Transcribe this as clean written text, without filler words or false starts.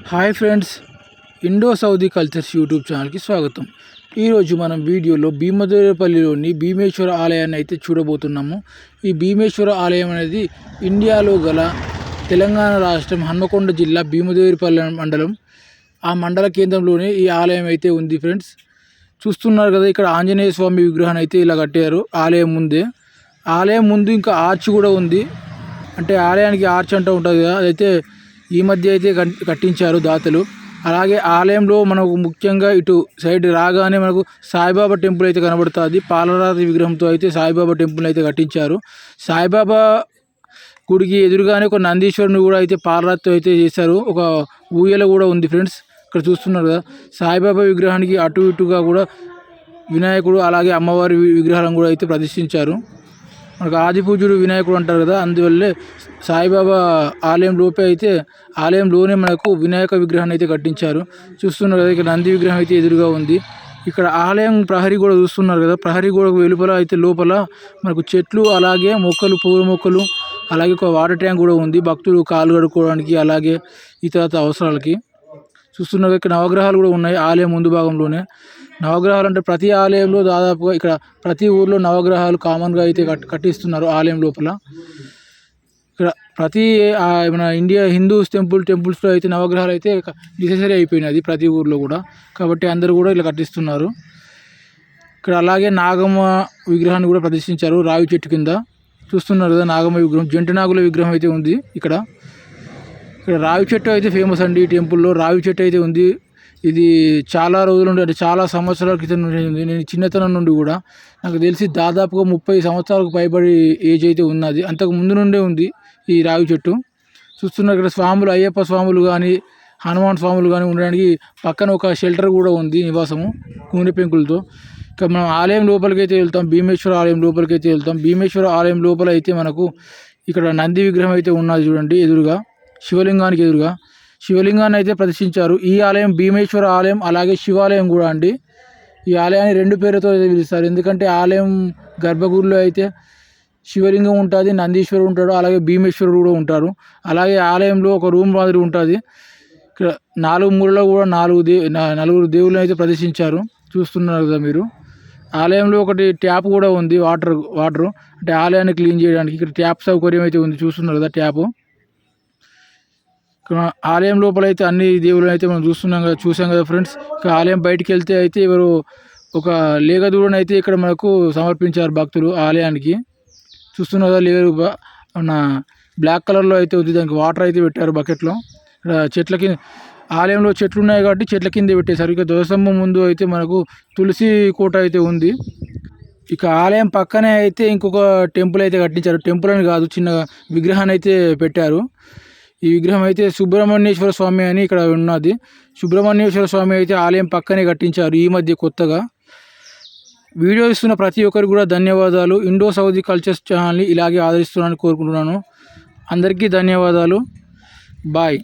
Hi friends, Indo Saudi cultures YouTube ఛానల్కి స్వాగతం. ఈరోజు మనం వీడియోలో భీమదేవరపల్లిలోని భీమేశ్వర ఆలయాన్ని అయితే చూడబోతున్నాము. ఈ భీమేశ్వర ఆలయం అనేది ఇండియాలో గల తెలంగాణ రాష్ట్రం హన్మకొండ జిల్లా భీమదేవరపల్లి మండలం, ఆ మండల కేంద్రంలోనే ఈ ఆలయం అయితే ఉంది. ఫ్రెండ్స్ చూస్తున్నారు కదా, ఇక్కడ ఆంజనేయ స్వామి విగ్రహాన్ని అయితే ఇలా కట్టారు ఆలయం ముందే. ఆలయం ముందు ఇంకా ఆర్చ్ కూడా ఉంది, అంటే ఆలయానికి ఆర్చ్ అంటూ ఉంటుంది కదా, అదైతే ఈ మధ్య అయితే కట్టించారు దాతలు. అలాగే ఆలయంలో మనకు ముఖ్యంగా ఇటు సైడ్ రాగానే మనకు సాయిబాబా టెంపుల్ అయితే కనబడుతుంది. పాలరాతి విగ్రహంతో అయితే సాయిబాబా టెంపుల్ అయితే కట్టించారు. సాయిబాబా గుడికి ఎదురుగానే ఒక నందీశ్వరుని కూడా అయితే పాలరాతితో అయితే చేశారు. ఒక ఊయల కూడా ఉంది ఫ్రెండ్స్, ఇక్కడ చూస్తున్నారు కదా. సాయిబాబా విగ్రహానికి అటు ఇటుగా కూడా వినాయకుడు అలాగే అమ్మవారి విగ్రహాలను కూడా అయితే ప్రదర్శించారు. మనకు ఆదిపూజుడు వినాయకుడు అంటారు కదా, అందువల్లే సాయిబాబా ఆలయంలోనే మనకు వినాయక విగ్రహాన్ని అయితే కట్టించారు. చూస్తున్నారు కదా, ఇక్కడ నంది విగ్రహం అయితే ఎదురుగా ఉంది. ఇక్కడ ఆలయం ప్రహరీ గోడ చూస్తున్నారు కదా, ప్రహరీ గోడ వెలుపల అయితే లోపల మనకు చెట్లు అలాగే మొక్కలు, పూల మొక్కలు, అలాగే ఒక వాటర్ ట్యాంక్ కూడా ఉంది భక్తులు కాలు కడుక్కోవడానికి అలాగే ఇతర అవసరాలకి. చూస్తున్నారు ఇక్కడ నవగ్రహాలు కూడా ఉన్నాయి ఆలయం ముందు భాగంలోనే. నవగ్రహాలు అంటే ప్రతి ఆలయంలో దాదాపుగా ఇక్కడ ప్రతి ఊర్లో నవగ్రహాలు కామన్గా అయితే కట్టిస్తున్నారు ఆలయం లోపల. ఇక్కడ ప్రతి మన ఇండియా హిందూస్ టెంపుల్స్లో అయితే నవగ్రహాలు అయితే నెసెసరీ అయిపోయినది ప్రతి ఊర్లో కూడా, కాబట్టి అందరూ కూడా ఇలా కట్టిస్తున్నారు. ఇక్కడ అలాగే నాగమ్మ విగ్రహాన్ని కూడా ప్రదర్శించారు రావి చెట్టు కింద. చూస్తున్నారు కదా, నాగమ్మ విగ్రహం, జంట నాగుల విగ్రహం అయితే ఉంది ఇక్కడ. రావి చెట్టు అయితే ఫేమస్ అండి ఈ టెంపుల్లో. రావి చెట్టు అయితే ఉంది. ఇది చాలా రోజుల నుండి, అంటే చాలా సంవత్సరాల క్రితం నుండి ఉంది. నేను చిన్నతనం నుండి కూడా నాకు తెలిసి దాదాపుగా 30 సంవత్సరాలకు పైబడి ఏజ్ అయితే ఉన్నది. అంతకు ముందు నుండే ఉంది ఈ రావి చెట్టు. చూస్తున్నారు ఇక్కడ స్వాములు, అయ్యప్ప స్వాములు కానీ హనుమాన్ స్వాములు కానీ ఉండడానికి పక్కన ఒక షెల్టర్ కూడా ఉంది నివాసము కూనె పెంకులతో. ఇక మనం ఆలయం లోపలికి అయితే వెళ్తాం, భీమేశ్వర ఆలయం లోపలికి అయితే వెళ్తాం. భీమేశ్వర ఆలయం లోపల అయితే మనకు ఇక్కడ నంది విగ్రహం అయితే ఉన్నది చూడండి ఎదురుగా, శివలింగానికి ఎదురుగా శివలింగాన్ని అయితే ప్రదర్శించారు. ఈ ఆలయం భీమేశ్వర ఆలయం అలాగే శివాలయం కూడా అండి. ఈ ఆలయాన్ని 2 పేర్లతో అయితే పిలుస్తారు, ఎందుకంటే ఆలయం గర్భగుడిలో అయితే శివలింగం ఉంటుంది, నందీశ్వరుడు ఉంటాడు, అలాగే భీమేశ్వరుడు కూడా ఉంటారు. అలాగే ఆలయంలో ఒక రూమ్ మాదిరి ఉంటుంది. ఇక్కడ 4 మూలలో కూడా 4 దేవుళ్ళని అయితే ప్రదర్శించారు. చూస్తున్నారు కదా మీరు. ఆలయంలో ఒకటి ట్యాప్ కూడా ఉంది, వాటర్ అంటే ఆలయాన్ని క్లీన్ చేయడానికి ఇక్కడ ట్యాప్ సౌకర్యం అయితే ఉంది. చూస్తున్నారు కదా ట్యాపు. ఆలయం లోపల అయితే అన్ని దేవుళ్ళు అయితే మనం చూసాం కదా ఫ్రెండ్స్. ఇక ఆలయం బయటికి వెళ్తే అయితే ఎవరు ఒక లేగదూడని అయితే ఇక్కడ మనకు సమర్పించారు భక్తులు ఆలయానికి. చూస్తున్నారు కదా, మన బ్లాక్ కలర్లో అయితే ఉంది, దానికి వాటర్ అయితే పెట్టారు బకెట్లో. ఇక్కడ చెట్ల కింద ఆలయంలో చెట్లు ఉన్నాయి కాబట్టి చెట్ల కింద పెట్టేశారు. ఇక ధ్వజస్తంభం ముందు అయితే మనకు తులసి కోట అయితే ఉంది. ఇక ఆలయం పక్కనే అయితే ఇంకొక టెంపుల్ అయితే కట్టించారు. టెంపుల్ అని కాదు, చిన్న విగ్రహాన్ని అయితే పెట్టారు. ఈ విగ్రహం అయితే సుబ్రహ్మణ్యేశ్వర స్వామి అని ఇక్కడ ఉన్నది. సుబ్రహ్మణ్యేశ్వర స్వామి అయితే ఆలయం పక్కనే కట్టించారు ఈ మధ్య కొత్తగా. వీడియో ఇస్తున్న ప్రతి ఒక్కరికి కూడా ధన్యవాదాలు. ఇండో సౌదీ కల్చర్స్ ఛానల్ని ఇలాగే ఆదరిస్తున్నానని కోరుకుంటున్నాను. అందరికీ ధన్యవాదాలు. బాయ్.